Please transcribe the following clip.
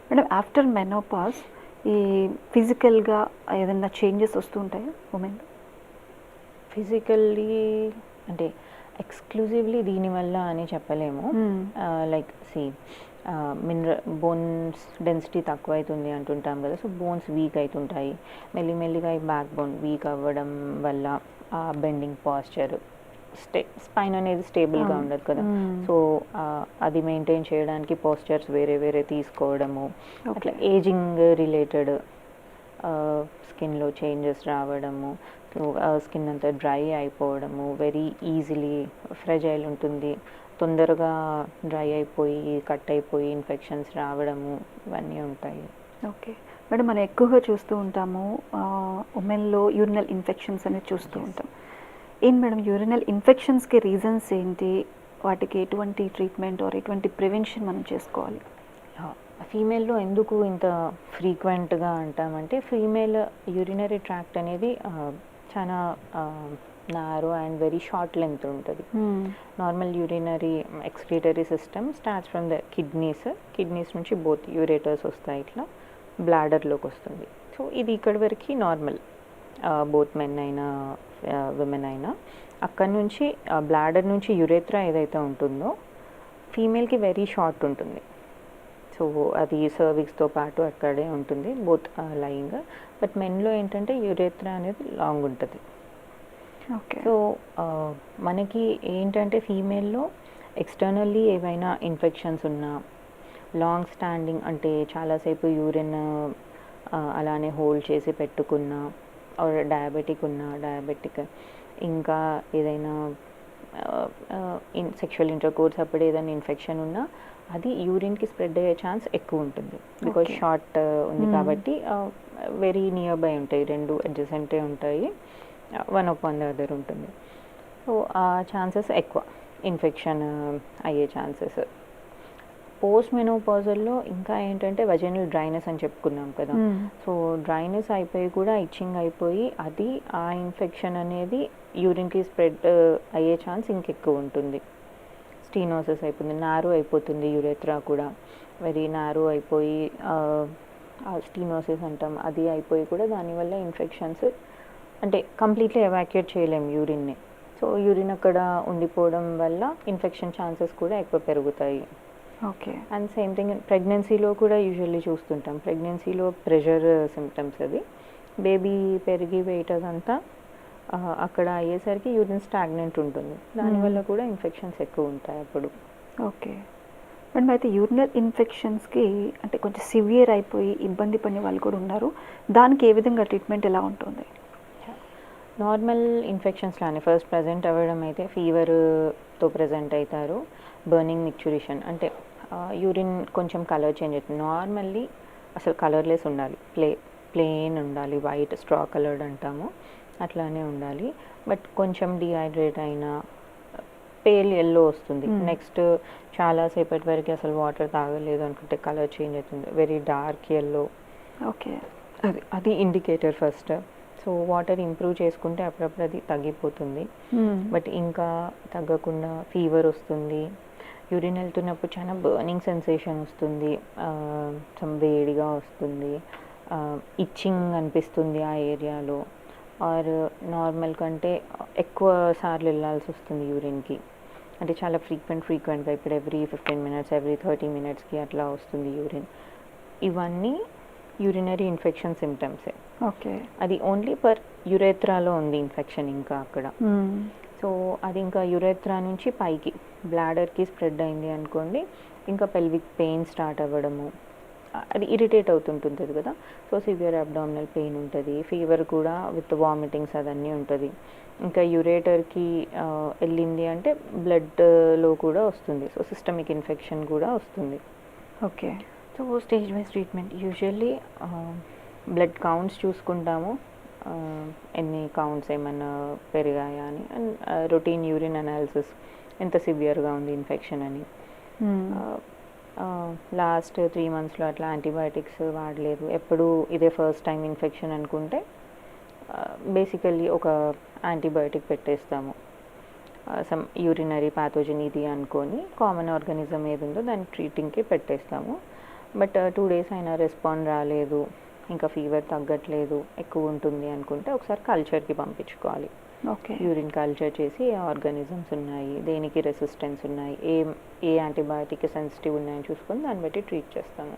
Madam after menopause ఈ ఫిజికల్గా ఏదైనా చేంజెస్ వస్తూ ఉంటాయా ఉమెన్? ఫిజికల్లీ అంటే ఎక్స్క్లూజివ్లీ దీనివల్ల అని చెప్పలేము. లైక్ బోన్స్ డెన్సిటీ తక్కువ అవుతుంది అంటుంటాం కదా, సో బోన్స్ వీక్ అవుతుంటాయి. మెల్లిమెల్లిగా ఈ బ్యాక్ బోన్ వీక్ అవ్వడం వల్ల బెండింగ్ పాస్చర్, స్పైన్ అనేది స్టేబుల్గా ఉండదు కదా, సో అది మెయింటైన్ చేయడానికి పోస్చర్స్ వేరే వేరే తీసుకోవడము, అట్లా ఏజింగ్ రిలేటెడ్ స్కిన్లో చేంజెస్ రావడము, స్కిన్ అంతా డ్రై అయిపోవడము, వెరీ ఈజీలీ ఫ్రెజైల్ ఉంటుంది, తొందరగా డ్రై అయిపోయి కట్ అయిపోయి ఇన్ఫెక్షన్స్ రావడము, ఇవన్నీ ఉంటాయి. ఓకే మేడం, మనం ఎక్కువగా చూస్తూ ఉంటాము ఉమెన్లో యూరినల్ ఇన్ఫెక్షన్స్ అనేది చూస్తూ ఉంటాం. ఏంటి మేడం యూరినల్ ఇన్ఫెక్షన్స్కి రీజన్స్ ఏంటి, వాటికి ఎటువంటి ట్రీట్మెంట్ ఆర్ ఎటువంటి ప్రివెన్షన్ మనం చేసుకోవాలి? ఫీమేల్లో ఎందుకు ఇంత ఫ్రీక్వెంట్గా అంటామంటే, ఫీమేల్ యూరినరీ ట్రాక్ట్ అనేది చాలా narrow and very short length ఉంటుంది. Normal urinary excretory system starts from the kidneys నుంచి బోత్ యూరేటర్స్ వస్తాయి, ఇట్లా బ్లాడర్లోకి వస్తుంది. సో ఇది ఇక్కడి వరకు నార్మల్, బోత్ మెన్ అయినా విమెన్ అయినా. అక్కడి నుంచి బ్లాడర్ నుంచి యురేత్రా ఏదైతే ఉంటుందో ఫీమేల్కి వెరీ షార్ట్ ఉంటుంది. సో అది సర్విక్స్తో పాటు అక్కడే ఉంటుంది, బోత్ లయింగ్. బట్ మెన్లో ఏంటంటే యురేత్రా అనేది లాంగ్ ఉంటుంది. ఓకే. సో మనకి ఏంటంటే ఫీమేల్లో ఎక్స్టర్నల్లీ ఏవైనా ఇన్ఫెక్షన్స్ ఉన్నా, లాంగ్ స్టాండింగ్ అంటే చాలాసేపు యూరిన్ అలానే హోల్డ్ చేసి పెట్టుకున్నా, ఆర్ డయాబెటిక్ ఇంకా ఏదైనా సెక్షువల్ ఇంటర్కోర్స్ అప్పుడు ఏదైనా ఇన్ఫెక్షన్ ఉన్నా అది యూరిన్కి స్ప్రెడ్ అయ్యే ఛాన్స్ ఎక్కువ ఉంటుంది. బికాజ్ షార్ట్ ఉంది కాబట్టి వెరీ నియర్ బై ఉంటాయి, రెండు అడ్జసెంటే ఉంటాయి, వన్ అపాన్ ద అదర్ ఉంటుంది. సో ఆ ఛాన్సెస్ ఎక్కువ ఇన్ఫెక్షన్ అయ్యే ఛాన్సెస్. పోస్ట్ మెనోపాజల్లో ఇంకా ఏంటంటే వజైనల్ డ్రైనెస్ అని చెప్పుకున్నాం కదా, సో డ్రైనెస్ అయిపోయి కూడా ఇచ్చింగ్ అయిపోయి అది ఆ ఇన్ఫెక్షన్ అనేది యూరిన్కి స్ప్రెడ్ అయ్యే ఛాన్స్ ఇంకెక్కువ ఉంటుంది. స్టీనోసిస్ అయిపోతుంది, నారో అయిపోతుంది యురేత్రా కూడా, వెరీ నారో అయిపోయి స్టీనోసిస్ అంటాం, అది అయిపోయి కూడా దానివల్ల ఇన్ఫెక్షన్స్ అంటే కంప్లీట్లీ ఎవాక్యుయేట్ చేయలేము యూరిన్ని. సో యూరిన్ అక్కడ ఉండిపోవడం వల్ల ఇన్ఫెక్షన్ ఛాన్సెస్ కూడా ఎక్కువ పెరుగుతాయి. ఓకే. అండ్ సేమ్ థింగ్ ప్రెగ్నెన్సీలో కూడా యూజువల్లీ చూస్తుంటాం. ప్రెగ్నెన్సీలో ప్రెషర్ సిమ్టమ్స్, అది బేబీ పెరిగి వెయిట్ అదంతా అక్కడ అయ్యేసరికి యూరిన్ స్టాగ్నెంట్ ఉంటుంది, దానివల్ల కూడా ఇన్ఫెక్షన్స్ ఎక్కువ ఉంటాయి అప్పుడు. ఓకే మేడం, అయితే యూరినల్ ఇన్ఫెక్షన్స్కి అంటే కొంచెం సివియర్ అయిపోయి ఇబ్బంది పడే వాళ్ళు కూడా ఉన్నారు, దానికి ఏ విధంగా ట్రీట్మెంట్ ఎలా ఉంటుంది? నార్మల్ ఇన్ఫెక్షన్స్ లానే ఫస్ట్ ప్రజెంట్ అవ్వడం అయితే ఫీవర్తో ప్రజెంట్ అవుతారు. బర్నింగ్ మిక్చురేషన్ అంటే యూరిన్ కొంచెం కలర్ చేంజ్ అవుతుంది. నార్మల్లీ అసలు కలర్లెస్ ఉండాలి, ప్లెయిన్ ఉండాలి, వైట్ స్ట్రా కలర్డ్ అంటాము, అట్లానే ఉండాలి. బట్ కొంచెం డిహైడ్రేట్ అయినా పేల్ ఎల్లో వస్తుంది. నెక్స్ట్ చాలాసేపటి వరకు అసలు వాటర్ తాగలేదు అనుకుంటే కలర్ చేంజ్ అవుతుంది, వెరీ డార్క్ ఎల్లో. ఓకే, అది indicator first. So water improve చేసుకుంటే అప్పుడప్పుడు అది తగ్గిపోతుంది. బట్ ఇంకా తగ్గకుండా ఫీవర్ వస్తుంది, యూరిన్ వెళ్తున్నప్పుడు చాలా బర్నింగ్ సెన్సేషన్ వస్తుంది, వేడిగా వస్తుంది, ఇచ్చింగ్ అనిపిస్తుంది ఆ ఏరియాలో, ఆర్ నార్మల్ కంటే ఎక్కువ సార్లు వెళ్ళాల్సి వస్తుంది యూరిన్కి, అంటే చాలా ఫ్రీక్వెంట్గా ఇప్పుడు ఎవ్రీ 15 minutes ఎవ్రీ 30 minutesకి అట్లా వస్తుంది యూరిన్. ఇవన్నీ యూరినరీ ఇన్ఫెక్షన్ సిమ్టమ్సే. ఓకే. అది ఓన్లీ పర్ యురేత్రాలో ఉంది ఇన్ఫెక్షన్ ఇంకా అక్కడ. సో అది ఇంకా యురేత్రా నుంచి పైకి బ్లాడర్కి స్ప్రెడ్ అయింది అనుకోండి, ఇంకా పెల్విక్ పెయిన్ స్టార్ట్ అవ్వడము, అది ఇరిటేట్ అవుతుంటుంది కదా, సో సివియర్ అబ్డామినల్ పెయిన్ ఉంటుంది, ఫీవర్ కూడా విత్ వామిటింగ్స్ అదన్నీ ఉంటుంది. ఇంకా యురేటర్కి వెళ్ళింది అంటే బ్లడ్లో కూడా వస్తుంది, సో సిస్టమిక్ ఇన్ఫెక్షన్ కూడా వస్తుంది. Okay. So stage wise treatment usually blood counts చూసుకుంటాము, ఎన్ని కౌంట్స్ ఏమన్నా పెరిగాయా అని, అండ్ రొటీన్ యూరిన్ అనాలిసిస్ ఎంత సివియర్గా ఉంది ఇన్ఫెక్షన్ అని. లాస్ట్ 3 monthsలో అట్లా యాంటీబయాటిక్స్ వాడలేదు, ఎప్పుడు ఇదే ఫస్ట్ టైం ఇన్ఫెక్షన్ అనుకుంటే బేసికల్లీ ఒక యాంటీబయాటిక్ పెట్టేస్తాము, సమ్ యూరినరీ ప్యాథోజన్ ఇది అనుకొని కామన్ ఆర్గానిజం ఏది ఉందో దాన్ని ట్రీటింగ్కి పెట్టేస్తాము. బట్ 2 డేస్ అయినా రెస్పాండ్ రాలేదు, ఇంకా ఫీవర్ తగ్గట్లేదు, ఎక్కువ ఉంటుంది అనుకుంటే ఒకసారి కల్చర్కి పంపించుకోవాలి. ఓకే. యూరిన్ కల్చర్ చేసి ఏ ఆర్గానిజమ్స్ ఉన్నాయి, దేనికి రెసిస్టెన్స్ ఉన్నాయి, ఏ యాంటీబయాటిక్ సెన్సిటివ్ ఉన్నాయని చూసుకొని దాన్ని బట్టి ట్రీట్ చేస్తాము.